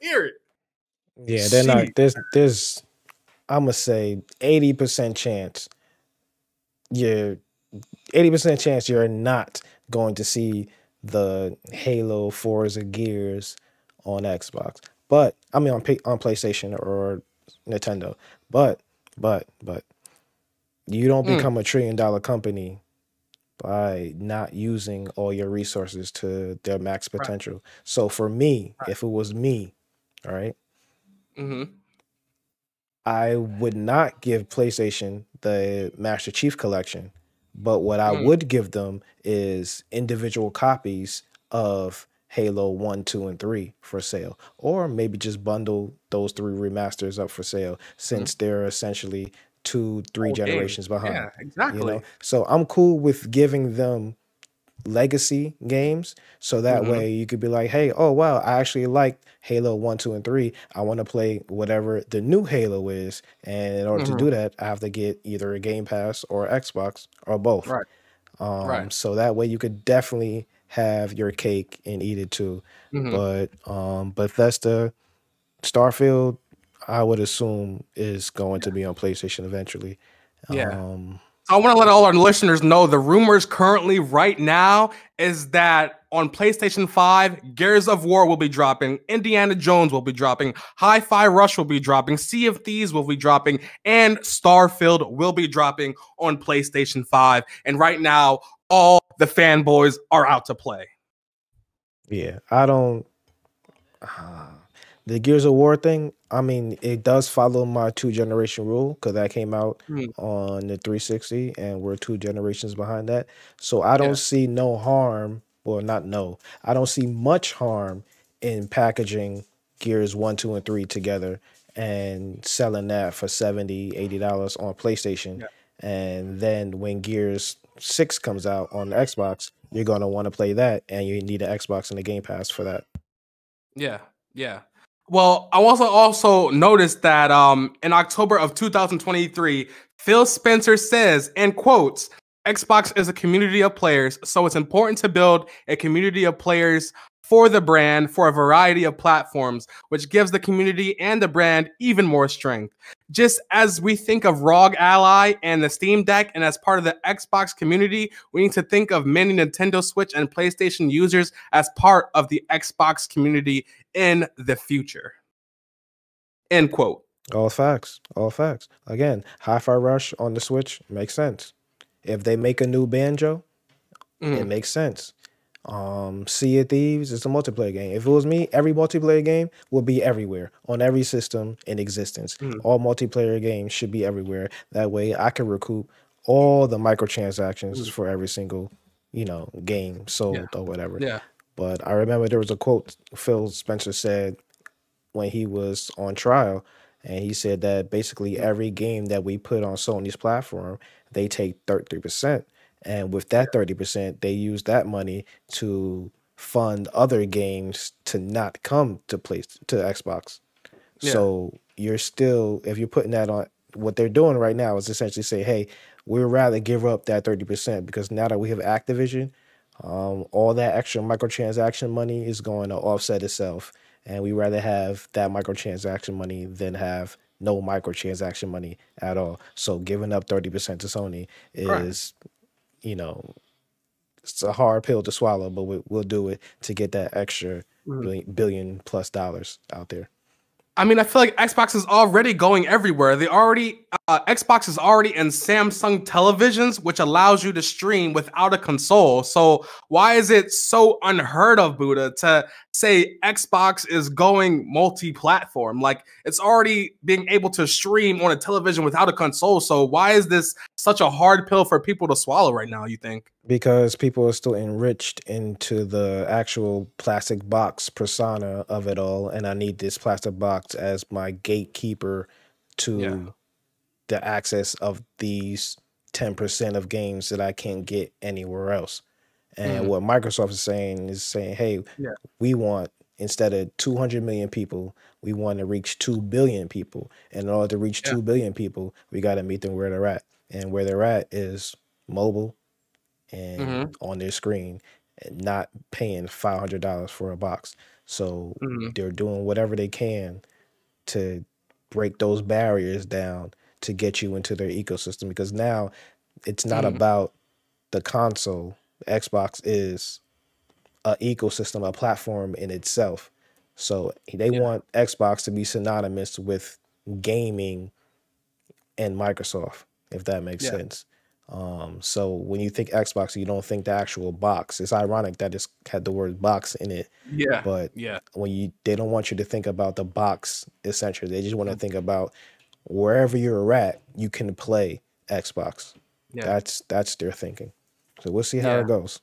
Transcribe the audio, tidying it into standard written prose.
Period. Yeah, they're not. She There's I'm gonna say 80% chance you're 80% chance you're not going to see the Halo, Forza, Gears on Xbox. But I mean on PlayStation or Nintendo. But but you don't mm, become a $1 trillion company by not using all your resources to their max right, potential. So for me, right. if it was me, all right, Mm-hmm. I would not give PlayStation the Master Chief Collection, but what I Mm, would give them is individual copies of Halo 1, 2, and 3 for sale. Or maybe just bundle those three remasters up for sale mm. since they're essentially two, three Whole games. generations behind. Yeah, exactly. So I'm cool with giving them legacy games so that Mm-hmm. way you could be like, hey, oh wow, I actually like Halo 1, 2, and 3. I want to play whatever the new Halo is, and in order to Mm-hmm. do that I have to get either a Game Pass or Xbox or both. Right, right. So that way you could definitely have your cake and eat it too. Mm-hmm. But Bethesda, Starfield, I would assume is going to be on PlayStation eventually. Yeah. um I want to let all our listeners know the rumors currently right now is that on PlayStation 5, Gears of War will be dropping, Indiana Jones will be dropping, Hi-Fi Rush will be dropping, Sea of Thieves will be dropping, and Starfield will be dropping on PlayStation 5. And right now, all the fanboys are out to play. yeah, I don't the Gears of War thing, I mean, it does follow my two generation rule because that came out Mm, on the 360 and we're two generations behind that. So I don't yeah, see no harm, well, not no, I don't see much harm in packaging Gears 1, 2, and 3 together and selling that for $70, $80 on PlayStation. yeah, And then when Gears 6 comes out on the Xbox, you're going to want to play that and you need an Xbox and a Game Pass for that. yeah, yeah. Well, I also noticed that in October of 2023, Phil Spencer says, and quotes, Xbox is a community of players, so it's important to build a community of players for the brand for a variety of platforms, which gives the community and the brand even more strength. Just as we think of ROG Ally and the Steam Deck, and as part of the Xbox community, we need to think of many Nintendo Switch and PlayStation users as part of the Xbox community in the future. End quote. All facts. All facts. Again, Hi-Fi Rush on the Switch makes sense. If they make a new Banjo, it Mm, makes sense. Sea of Thieves is a multiplayer game. If it was me, every multiplayer game would be everywhere on every system in existence. mm, All multiplayer games should be everywhere. That way, I can recoup all the microtransactions mm. for every single, game Yeah, sold or whatever. yeah, But I remember there was a quote Phil Spencer said when he was on trial, and he said that basically mm, every game that we put on Sony's platform, they take 33%. And with yeah, that 30%, they use that money to fund other games to not come to Xbox. yeah, So you're still, if you're putting that on, what they're doing right now is essentially say, hey, we'd rather give up that 30% because now that we have Activision, all that extra microtransaction money is going to offset itself. And we rather have that microtransaction money than have no microtransaction money at all. So giving up 30% to Sony right. is, you know, it's a hard pill to swallow, but we'll do it to get that extra Mm. billion plus dollars out there. I mean, I feel like Xbox is already going everywhere. Xbox is already in Samsung televisions, which allows you to stream without a console. So why is it so unheard of, Buddha, to say Xbox is going multi-platform? Like it's already being able to stream on a television without a console. So why is this such a hard pill for people to swallow right now, you think? Because people are still enriched into the actual plastic box persona of it all, and I need this plastic box as my gatekeeper Yeah. to the access of these 10% of games that I can't get anywhere else. And Mm, what Microsoft is saying, hey, yeah. we want, instead of 200 million people, we want to reach 2 billion people. And in order to reach Yeah. 2 billion people, we got to meet them where they're at. And where they're at is mobile and Hmm. on their screen and not paying $500 for a box. So Mhm. they're doing whatever they can to break those barriers down to get you into their ecosystem, because now it's not Mhm. about the console. Xbox is a ecosystem, a platform in itself. So they Yeah. want Xbox to be synonymous with gaming and Microsoft, if that makes Yeah. sense. So when you think Xbox, you don't think the actual box. It's ironic that it's had the word box in it, Yeah. but Yeah. they don't want you to think about the box essentially. They just want to Mm. think about wherever you're at, you can play Xbox. Yeah. That's their thinking. So we'll see how Yeah. it goes.